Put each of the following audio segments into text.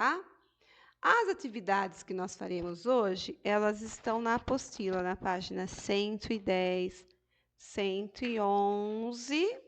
tá? As atividades que nós faremos hoje, elas estão na apostila, na página 110, 111,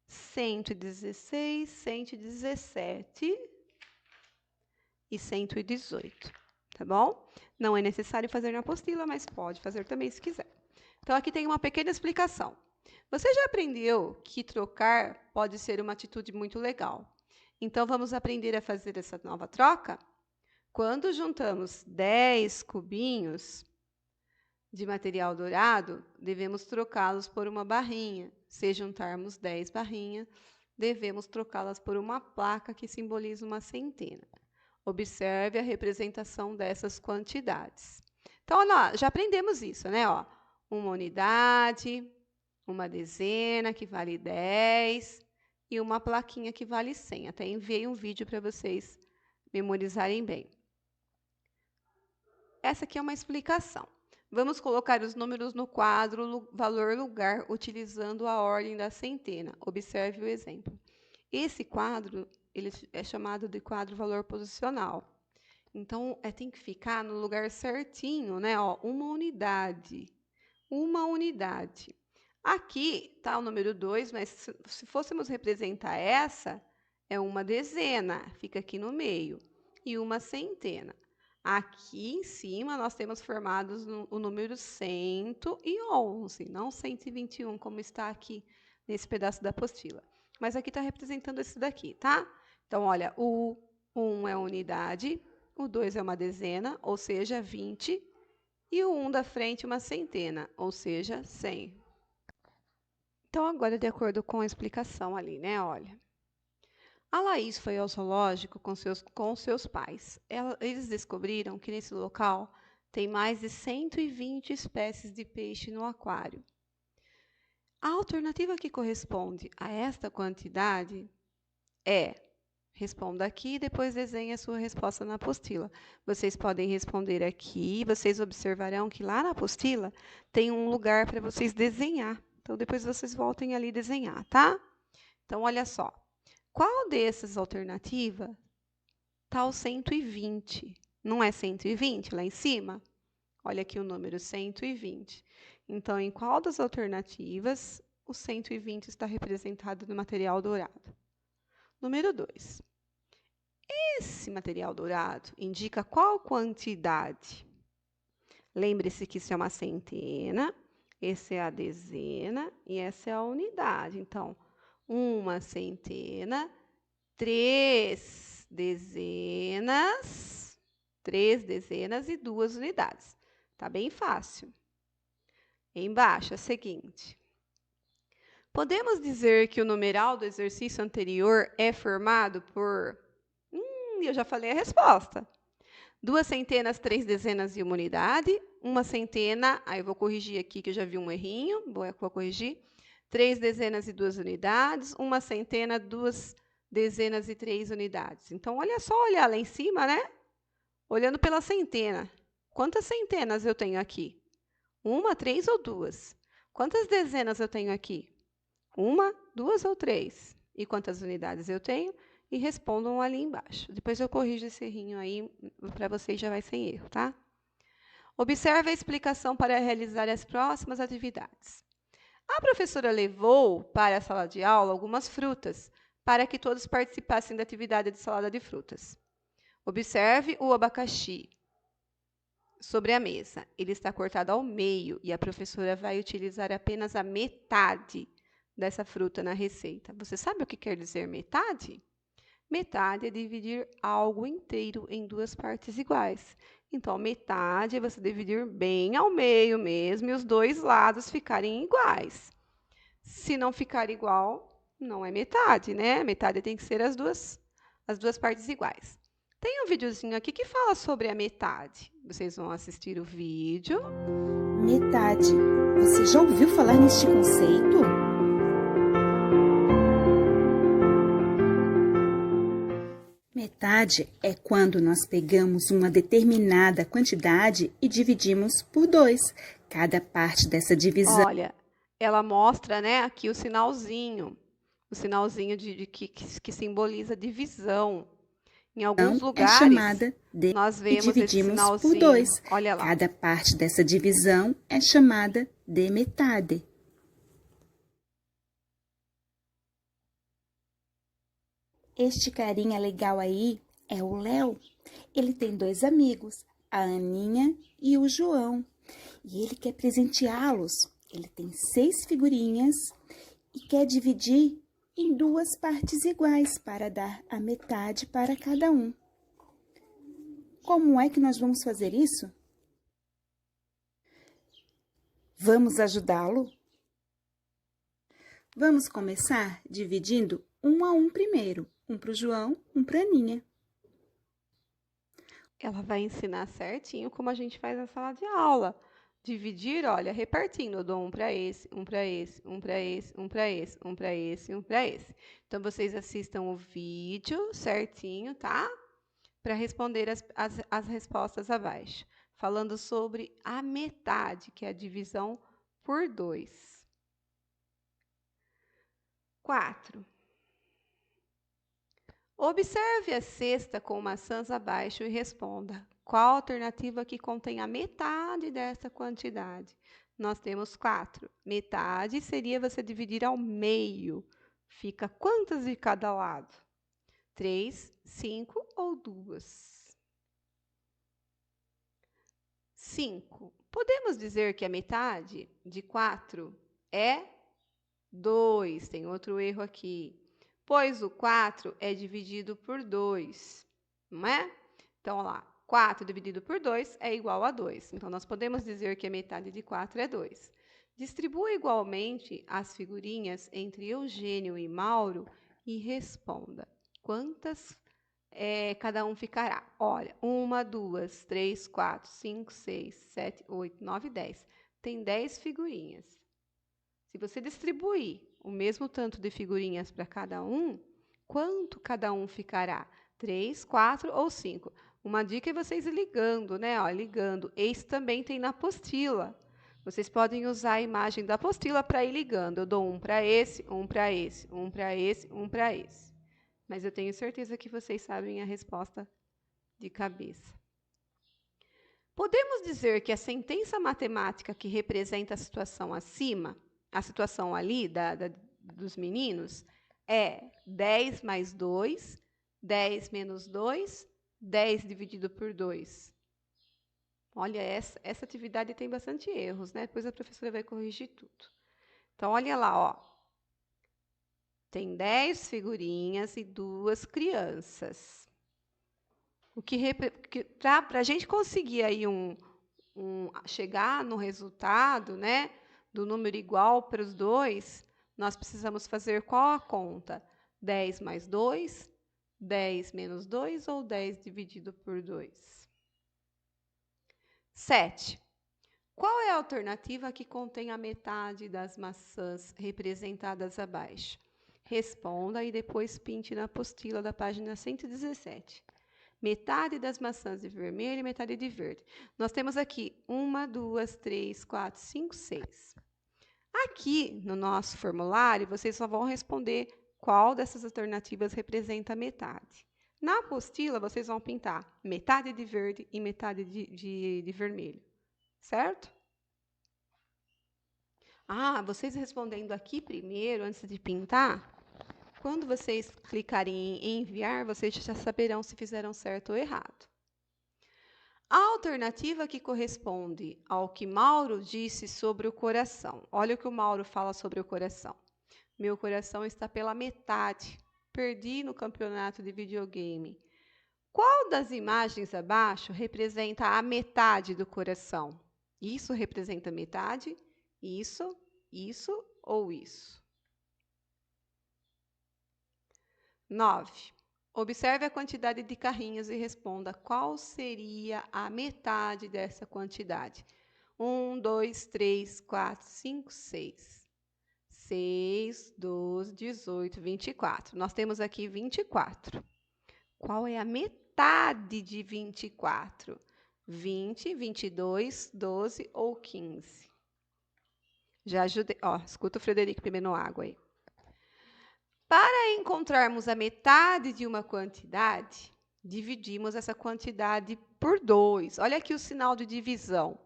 116, 117 e 118, tá bom? Não é necessário fazer na apostila, mas pode fazer também se quiser. Então, aqui tem uma pequena explicação. Você já aprendeu que trocar pode ser uma atitude muito legal. Então, vamos aprender a fazer essa nova troca? Quando juntamos 10 cubinhos de material dourado, devemos trocá-los por uma barrinha. Se juntarmos 10 barrinhas, devemos trocá-las por uma placa que simboliza uma centena. Observe a representação dessas quantidades. Então, olha lá, já aprendemos isso, né? Ó, uma unidade, uma dezena, que vale 10, e uma plaquinha que vale 100. Até enviei um vídeo para vocês memorizarem bem. Essa aqui é uma explicação. Vamos colocar os números no quadro valor lugar, utilizando a ordem da centena. Observe o exemplo. Esse quadro ele é chamado de quadro valor posicional. Então, tem que ficar no lugar certinho, né? Ó, uma unidade. Uma unidade. Aqui está o número 2, mas se fôssemos representar essa, é uma dezena, fica aqui no meio, e uma centena. Aqui em cima, nós temos formados o número 111, não 121, como está aqui nesse pedaço da apostila. Mas aqui está representando esse daqui, tá? Então, olha, o 1 é unidade, o 2 é uma dezena, ou seja, 20, e o 1 da frente uma centena, ou seja, 100. Então, agora, de acordo com a explicação ali, né? Olha, a Laís foi ao zoológico com seus pais. Eles descobriram que nesse local tem mais de 120 espécies de peixe no aquário. A alternativa que corresponde a esta quantidade é: responda aqui e depois desenhe a sua resposta na apostila. Vocês podem responder aqui, vocês observarão que lá na apostila tem um lugar para vocês desenhar. Então, depois vocês voltem ali desenhar, tá? Então, olha só. Qual dessas alternativas está o 120? Não é 120 lá em cima? Olha aqui o número 120. Então, em qual das alternativas o 120 está representado no material dourado? Número 2. Esse material dourado indica qual quantidade? Lembre-se que isso é uma centena, essa é a dezena e essa é a unidade. Então, uma centena, 3 dezenas e 2 unidades. Tá bem fácil. Embaixo, a seguinte. Podemos dizer que o numeral do exercício anterior é formado por... eu já falei a resposta. 2 centenas, 3 dezenas e uma unidade. Uma centena, aí eu vou corrigir aqui que eu já vi um errinho, vou corrigir. 3 dezenas e 2 unidades. Uma centena, 2 dezenas e 3 unidades. Então, olha só, olhar lá em cima, né? Olhando pela centena. Quantas centenas eu tenho aqui? 1, 3 ou 2? Quantas dezenas eu tenho aqui? 1, 2 ou 3? E quantas unidades eu tenho? E respondam ali embaixo. Depois eu corrijo esse errinho aí, para vocês já vai sem erro, tá? Observe a explicação para realizar as próximas atividades. A professora levou para a sala de aula algumas frutas, para que todos participassem da atividade de salada de frutas. Observe o abacaxi sobre a mesa. Ele está cortado ao meio e a professora vai utilizar apenas a metade dessa fruta na receita. Você sabe o que quer dizer metade? Metade é dividir algo inteiro em 2 partes iguais. Então, metade é você dividir bem ao meio mesmo e os 2 lados ficarem iguais. Se não ficar igual, não é metade, né? Metade tem que ser as duas partes iguais. Tem um videozinho aqui que fala sobre a metade. Vocês vão assistir o vídeo. Metade. Você já ouviu falar neste conceito? Metade é quando nós pegamos uma determinada quantidade e dividimos por 2. Cada parte dessa divisão... Olha, ela mostra, né, aqui o sinalzinho de que simboliza divisão. Em alguns Então, é lugares, chamada de nós e vemos esse dividimos por 2. sinalzinho. Olha lá. Cada parte dessa divisão é chamada de metade. Este carinha legal aí é o Léo. Ele tem 2 amigos, a Aninha e o João. E ele quer presenteá-los. Ele tem 6 figurinhas e quer dividir em 2 partes iguais para dar a metade para cada um. Como é que nós vamos fazer isso? Vamos ajudá-lo? Vamos começar dividindo 1 a 1 primeiro. Um para o João, um para a Aninha. Ela vai ensinar certinho como a gente faz na sala de aula. Dividir, olha, repartindo. Eu dou um para esse, um para esse, um para esse, um para esse, um para esse, um para esse. Então, vocês assistam o vídeo certinho, tá? Para responder as respostas abaixo. Falando sobre a metade, que é a divisão por 2. 4. Observe a cesta com maçãs abaixo e responda: qual alternativa que contém a metade dessa quantidade? Nós temos 4. Metade seria você dividir ao meio. Fica quantas de cada lado? 3, 5 ou 2? 5. Podemos dizer que a metade de 4 é 2. Tem outro erro aqui. Pois o 4 é dividido por 2, não é? Então, olha lá, 4 dividido por 2 é igual a 2. Então, nós podemos dizer que a metade de 4 é 2. Distribua igualmente as figurinhas entre Eugênio e Mauro e responda. Quantas cada um ficará? Olha, 1, 2, 3, 4, 5, 6, 7, 8, 9, 10. Tem 10 figurinhas. Se você distribuir o mesmo tanto de figurinhas para cada um, quanto cada um ficará? 3, 4 ou 5? Uma dica é vocês ir ligando, né? Ó, ligando. Esse também tem na apostila. Vocês podem usar a imagem da apostila para ir ligando. Eu dou um para esse, um para esse, um para esse, um para esse. Mas eu tenho certeza que vocês sabem a resposta de cabeça. Podemos dizer que a sentença matemática que representa a situação acima, a situação ali dos meninos, é 10 mais 2, 10 menos 2, 10 dividido por 2. Olha, essa atividade tem bastante erros, né? Depois a professora vai corrigir tudo. Então, olha lá, ó. Tem 10 figurinhas e 2 crianças. Para a gente conseguir aí chegar no resultado, né, do número igual para os dois, nós precisamos fazer qual a conta? 10 mais 2, 10 menos 2 ou 10 dividido por 2? 7. Qual é a alternativa que contém a metade das maçãs representadas abaixo? Responda e depois pinte na apostila da página 117. Metade das maçãs de vermelho e metade de verde. Nós temos aqui 1, 2, 3, 4, 5, 6. Aqui no nosso formulário, vocês só vão responder qual dessas alternativas representa a metade. Na apostila, vocês vão pintar metade de verde e metade de vermelho. Certo? Vocês respondendo aqui primeiro, antes de pintar, quando vocês clicarem em enviar, vocês já saberão se fizeram certo ou errado. A alternativa que corresponde ao que Mauro disse sobre o coração. Olha o que o Mauro fala sobre o coração. Meu coração está pela metade. Perdi no campeonato de videogame. Qual das imagens abaixo representa a metade do coração? Isso representa metade? Isso, isso ou isso? 9. Observe a quantidade de carrinhos e responda qual seria a metade dessa quantidade. 1, 2, 3, 4, 5, 6. 6, 12, 18, 24. Nós temos aqui 24. Qual é a metade de 24? 20, 22, 12 ou 15? Já ajudei. Ó, escuta o Frederico bebendo água aí. Para encontrarmos a metade de uma quantidade, Dividimos essa quantidade por 2. Olha aqui o sinal de divisão.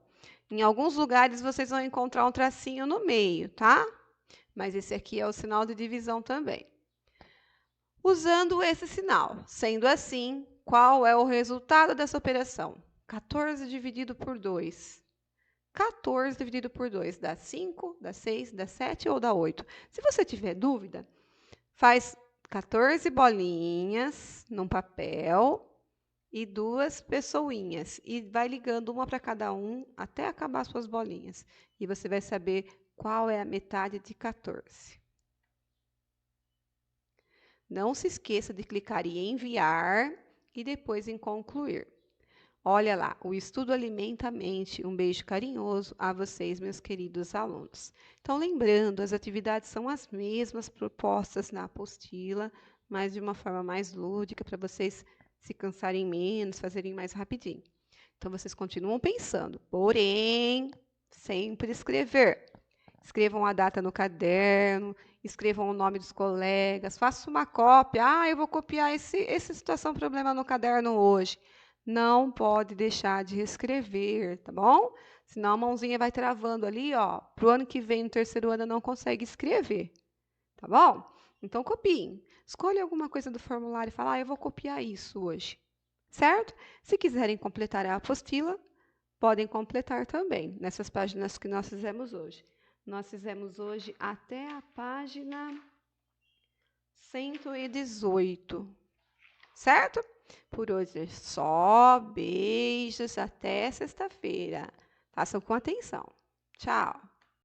Em alguns lugares vocês vão encontrar um tracinho no meio, tá? Mas esse aqui é o sinal de divisão também. Usando esse sinal, sendo assim, qual é o resultado dessa operação? 14 dividido por 2. 14 dividido por 2 dá 5, dá 6, dá 7 ou dá 8? Se você tiver dúvida, faz 14 bolinhas num papel e 2 pessoinhas. E vai ligando uma para cada um até acabar as suas bolinhas. E você vai saber qual é a metade de 14. Não se esqueça de clicar em enviar e depois em concluir. Olha lá, o estudo alimenta a mente. Um beijo carinhoso a vocês, meus queridos alunos. Então, lembrando, as atividades são as mesmas propostas na apostila, mas de uma forma mais lúdica, para vocês se cansarem menos, fazerem mais rapidinho. Então, vocês continuam pensando, porém, sempre escrever. Escrevam a data no caderno, escrevam o nome dos colegas, façam uma cópia. Ah, eu vou copiar essa situação, problema no caderno hoje. Não pode deixar de escrever, tá bom? Senão a mãozinha vai travando ali, ó. Pro ano que vem, no terceiro ano, não consegue escrever, tá bom? Então, copiem. Escolha alguma coisa do formulário e fala, ah, eu vou copiar isso hoje, certo? Se quiserem completar a apostila, podem completar também, nessas páginas que nós fizemos hoje. Nós fizemos hoje até a página 118, certo? Por hoje é só. Beijos. Até sexta-feira. Façam com atenção. Tchau.